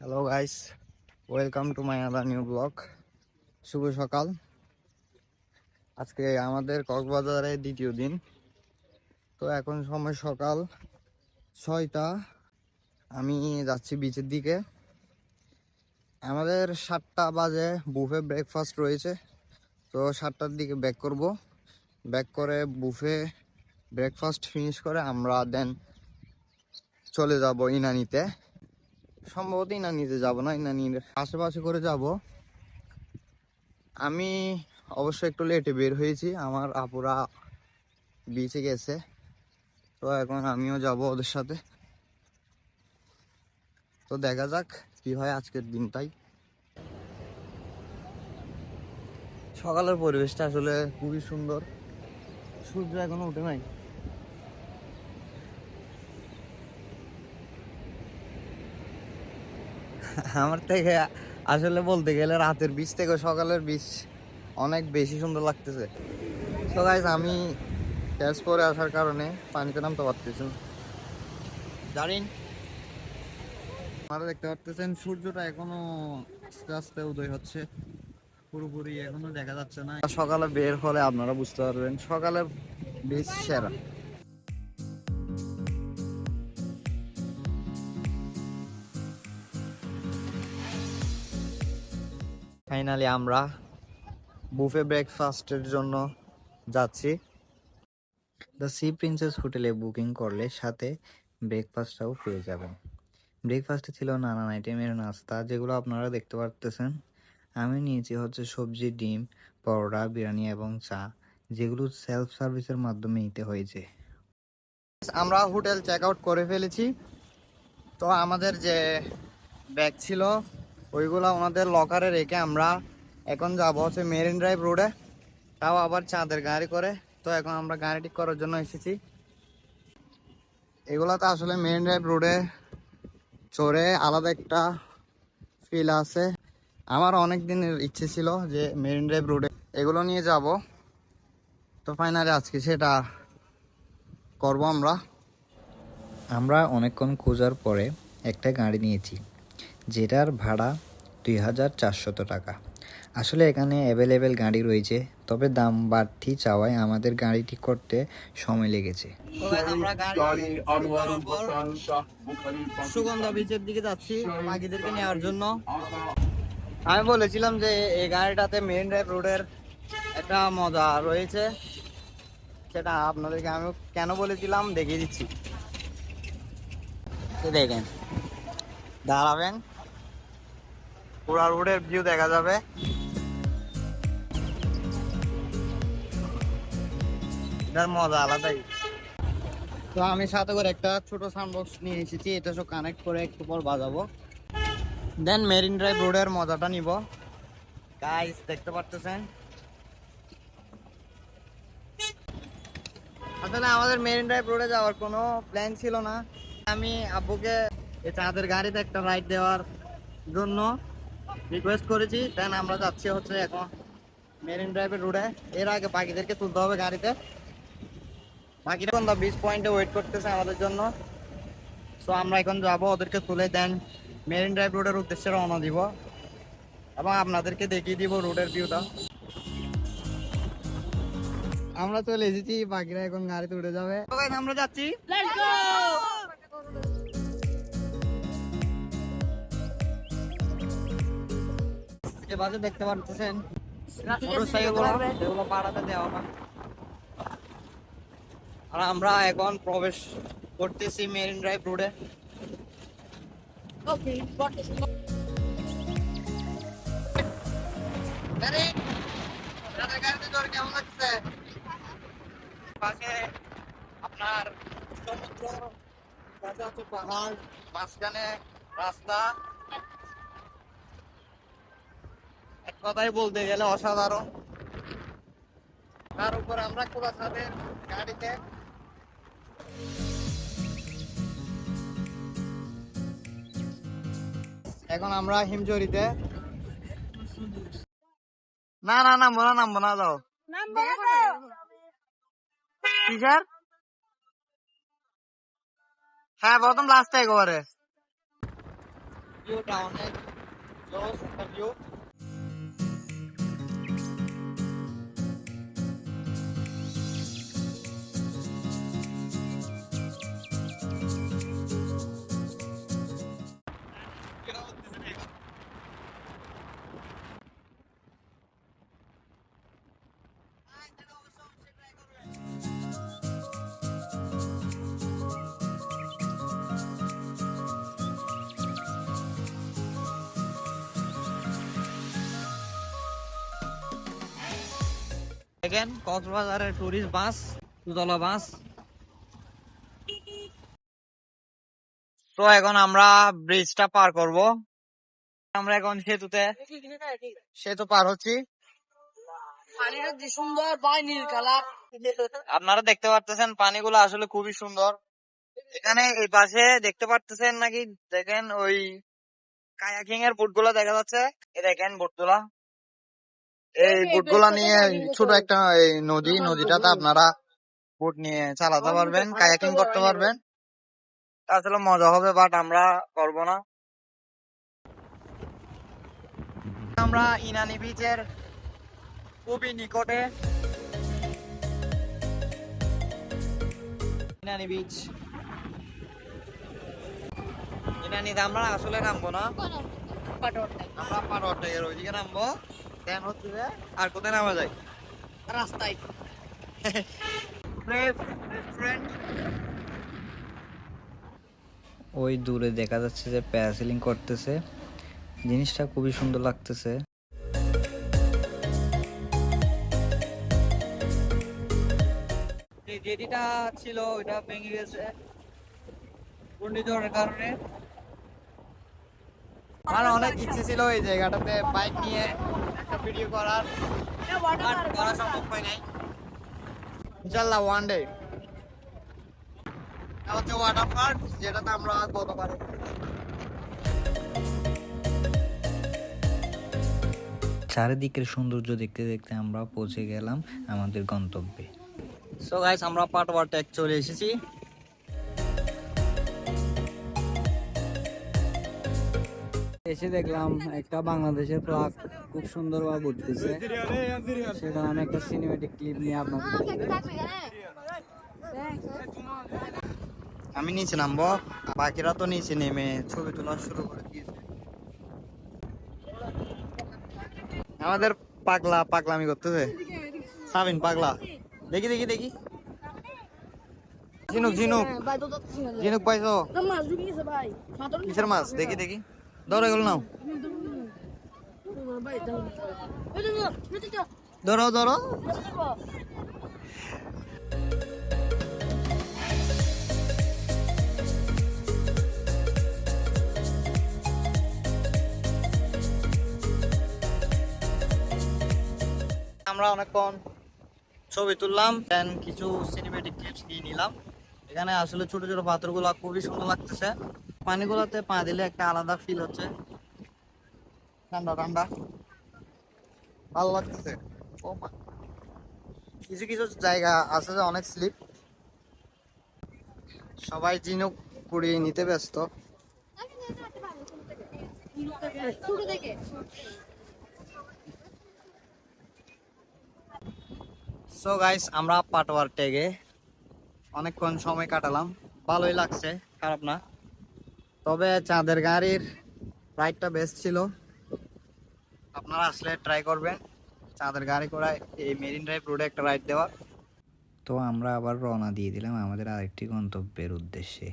Hello guys, welcome to my other new blog. শুভ সকাল। আজকে আমাদের কক্সবাজারে দ্বিতীয় দিন। তো এখন সময় সকাল 6টা। আমি যাচ্ছি বিচের দিকে। আমাদের 7টা বাজে বুফে ব্রেকফাস্ট রয়েছে। তো 7টার দিকে ব্যাক করব। ব্যাক করে বুফে ব্রেকফাস্ট ফিনিশ করে আমরা দেন চলে যাব ইনানিতে। সম্ভবত ইনানিতে যাব না, ইনানির আশেপাশে করে যাব। আমি অবশ্য একটু লেটে বের হয়েছি, আমার আপুরা বিচে গেছে। তো এখন আমিও যাব ওদের সাথে। তো দেখা যাক কি হয় আজকের দিনটাই। সকালের পরিবেশটা আসলে খুবই সুন্দর। সূর্য এখনো উঠে নাই। আমার থেকে আসলে বলতে গেলে রাতের বীজ থেকে সকালের বীজ অনেক বেশি সুন্দর লাগতেছে। তো গাইস, আমি ক্যাচ পরে আসার কারণে পানিতে নামতে পারতেছি না। জানেন, আপনারা দেখতে পারতেছেন সূর্যটা এখনো আস্তে আস্তে উদয় হচ্ছে। পুরোপুরি এখনো দেখা যাচ্ছে না। সকালে বের হলে আপনারা বুঝতে পারবেন সকালে বেশ সেরা। ফাইনালি আমরা বুফে ব্রেকফাস্টের জন্য যাচ্ছি। দ্য সি প্রিন্সেস হোটেলে বুকিং করলে সাথে ব্রেকফাস্টটাও পেয়ে যাবেন। ব্রেকফাস্টে ছিল নানান আইটেমের নাস্তা, যেগুলো আপনারা দেখতে পারতেছেন। আমি নিয়েছি হচ্ছে সবজি, ডিম, পরোটা, বিরিয়ানি এবং চা, যেগুলো সেলফ সার্ভিসের মাধ্যমে নিতে হয়েছে। আমরা হোটেল চেক আউট করে ফেলেছি। তো আমাদের যে ব্যাগ ছিল ওইগুলো ওনাদের লকারে রেখে আমরা এখন যাবো হচ্ছে মেরিন ড্রাইভ রোডে, তাও আবার চাঁদের গাড়ি করে। তো এখন আমরা গাড়ি ঠিক করার জন্য এসেছি। এগুলা তো আসলে মেরিন ড্রাইভ রোডে চড়ে আলাদা একটা ফিল আছে। আমার অনেক দিনের ইচ্ছে ছিল যে মেরিন ড্রাইভ রোডে এগুলো নিয়ে যাব। তো ফাইনালি আজকে সেটা করব আমরা অনেকক্ষণ খোঁজার পরে একটা গাড়ি নিয়েছি, যেটার ভাড়া 2400 টাকা। আসলে এখানে অ্যাভেলেবেল গাড়ি রয়েছে, তবে দাম বাড়তি চাওয়ায় আমাদের গাড়িটি করতে সময় লেগেছে। সুগন্ধা বিচের দিকে যাচ্ছি পাখিদেরকে নেওয়ার জন্য। আমি বলেছিলাম যে এই গাড়িটাতে মেরিন ড্রাইভ রোডের একটা মজা রয়েছে, সেটা আপনাদেরকে আমি কেন বলেছিলাম দেখিয়ে দিচ্ছি। দেখেন, দাঁড়াবেন, পুরা রোডের ভিউ দেখা যাবে। এটার মজা আলাদাই। তো আমি সাথে করে একটা ছোট সাউন্ড বক্স নিয়ে এসেছি, এটা সব কানেক্ট করে একটু পর বাজাবো, দেন মেরিন ড্রাইভ রোডের মজাটা নিব। গাইস দেখতে পারতেছেন আসলে আমাদের মেরিন ড্রাইভ রোডে যাওয়ার কোনো প্ল্যান ছিল না। আমি আব্বুকে এই চাঁদের গাড়িতে একটা রাইড দেওয়ার জন্য রিকোয়েস্ট করেছি। দেন আমরা যাচ্ছি হচ্ছে এখন মেরিন ড্রাইভের রোডে। এর আগে পাখিদেরকে তুলতে হবে গাড়িতে। বাকিরা এখন বিচ পয়েন্টে ওয়েট করতেছে আমাদের জন্য। সো আমরা এখন যাবো, ওদেরকে তুলে দেন মেরিন ড্রাইভ রোডের উদ্দেশ্যে রওনা দিব এবং আপনাদেরকে দেখিয়ে দিব রোডের ভিউটা। আমরা চলে এসেছি, বাকিরা এখন গাড়িতে উঠে যাবে। আমরা যাচ্ছি। এবারে দেখতে পাচ্ছেন মোটরসাইকেলগুলো পাড়াতে দেওয়া না। আর আমরা এখন প্রবেশ করতেছি মেরিন ড্রাইভ রোডে। কেমন লাগছে? পাশে আপনার সমুদ্র, পাশে হচ্ছে পাহাড়, মাঝখানে রাস্তা। এক কথাই বলতে গেলে অসাধারণ। তার উপর আমরা কোলাছাদের গাড়িতে। এখন আমরা হিমজরিতে। না না নামবো না, নামবো না, যাও কিসের? হ্যাঁ প্রথম লাস্টে একেবারে। ভিউটা অনেক জোস একটা ভিউ। দেখেন কক্সবাজারের টুরিস্ট বাস, দুতলা বাস। তো এখন আমরা ব্রিজটা পার করব। আমরা এখন সেতু পার হচ্ছি। সুন্দর ভাই, নীল কালার। আপনারা দেখতে পারতেছেন পানিগুলো আসলে খুবই সুন্দর। এখানে এই পাশে দেখতে পারতেছেন নাকি, দেখেন ওই কায়াকিং এর বোট গুলা দেখা যাচ্ছে। এই দেখেন বোট গুলা, এই বোট গুলা নিয়ে ছোট একটা নদীটাতে আপনারা বোট নিয়ে চালাতে পারবেন, কায়াকিং করতে পারবেন। আসলে মজা হবে, বাট আমরা করব না। আমরা ইনানি বিচের খুবই নিকটে। ইনানি বিচ, ইনানিতে আমরা আসলে নামবো না, আমরা পাটোয়ারটাকের ওইদিকে নামবো। দেন হচ্ছে যে আর কোথায় নামা যায়, রাস্তায়। রেস্টুরেন্ট ওই দূরে দেখা যাচ্ছে যে প্যারাসেলিং করতেছে, জিনিসটা খুবই সুন্দর লাগতেছে। যে জেটিটা ছিল ওইটা ভেঙে গেছে ঘূর্ণিঝড়ের কারণে। আমার অনেক ইচ্ছে ছিল এই জায়গাটাতে বাইক নিয়ে একটা ভিডিও করার, করা সম্ভব হয় নাই। ইনশাআল্লাহ ওয়ান ডে। এটা হচ্ছে ওয়াটার পার্ক, যেটাতে আমরা গতবার। চারিদিকের সৌন্দর্য দেখতে দেখতে আমরা পৌঁছে গেলাম আমাদের গন্তব্যে। সো গাইস, আমরা পাটোয়ার টেক চলে এসেছি। এসে দেখলাম একটা বাংলাদেশের ফ্ল্যাগ খুব সুন্দরভাবে উঠতেছে, সেটা আমি একটা সিনেমেটিক ক্লিপ নিয়ে আপনাদের। আমি নিচে নামবো, বাকিরা তো নিচে নেমে ছবি তোলা শুরু করে দিয়েছে। আমাদের পাগলামি করতেছে সাবিন পাগলা। দেখি দেখি দেখি, ঝিনুক ঝিনুক ঝিনুক পাইছো? কিসের মাছ? দেখি দেখি, ধরো এগুলো নাও, ধরো ধরো। আমরা অনেকক্ষণ ছবি তুললাম, দেন কিছু সিনেমেটিক ক্লিপস নিয়ে নিলাম। এখানে আসলে ছোট ছোট পাথরগুলো খুবই সুন্দর লাগতেছে, পানিগুলোতে পা দিলে একটা আলাদা ফিল হচ্ছে, ঠান্ডা ঠান্ডা ভালো লাগতেছে। ও মা, কিছু কিছু জায়গা আছে যে অনেক স্লিপ। সবাই ঝিনুক কুড়িয়ে নিতে ব্যস্ত। সো গাইস, আমরা পাটোয়ার টেগে অনেকক্ষণ সময় কাটালাম, ভালোই লাগছে, খারাপ না। তবে চাঁদের গাড়ির রাইডটা বেস্ট ছিল, আপনারা আসলে ট্রাই করবেন চাঁদের গাড়ি করে এই মেরিন ড্রাইভ রোডে একটা রাইড দেওয়া। তো আমরা আবার রওনা দিয়ে দিলাম আমাদের আরেকটি গন্তব্যের উদ্দেশ্যে।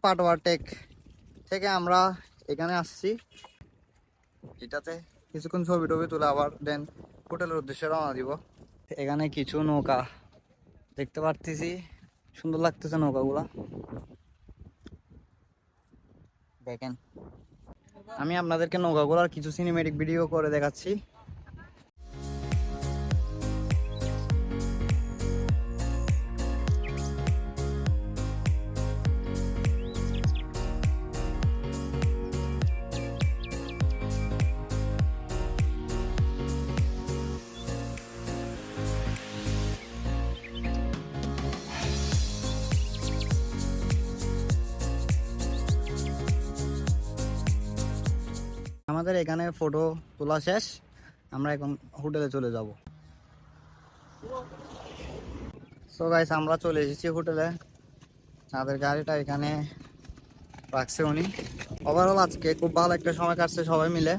পাটোয়ার টেক থেকে আমরা এখানে আসছি, এটাতে কিছুক্ষণ ছবি টবি তুলে আবার দেন হোটেলের উদ্দেশ্যে রওনা দিব। এখানে কিছু নৌকা দেখতে পারতেছি, সুন্দর লাগতেছে নৌকাগুলা, দেখেন। আমি আপনাদেরকে নৌকাগুলার কিছু সিনেমেটিক ভিডিও করে দেখাচ্ছি। আমাদের এখানে ফটো তোলা শেষ, আমরা এখন হোটেলে চলে যাব। সো গাইস, আমরা চলে এসেছি হোটেলে। আমাদের গাড়িটা এখানে রাখছে উনি। ওভারঅল আজকে খুব ভালো একটা সময় কাটছে সবাই মিলে।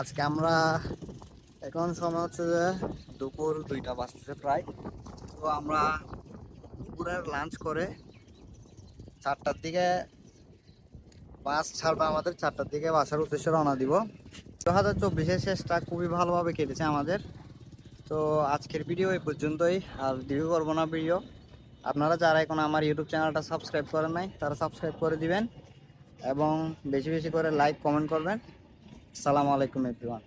আজকে আমরা এখন সময় হচ্ছে যে দুপুর 2টা বাজতেছে প্রায়। তো আমরা দুপুরের লাঞ্চ করে 4টার দিকে বাস ছাড়বে আমাদের, 4টার দিকে বাসার উদ্দেশ্যে রওনা দিব। 2024-এর শেষটা খুবই ভালোভাবে কেটেছে আমাদের। তো আজকের ভিডিও এই পর্যন্তই, আর রিভিউ করবো না ভিডিও। আপনারা যারা এখন আমার ইউটিউব চ্যানেলটা সাবস্ক্রাইব করেন নাই তারা সাবস্ক্রাইব করে দিবেন এবং বেশি বেশি করে লাইক কমেন্ট করবেন। আসসালামু আলাইকুম এভরিওয়ান।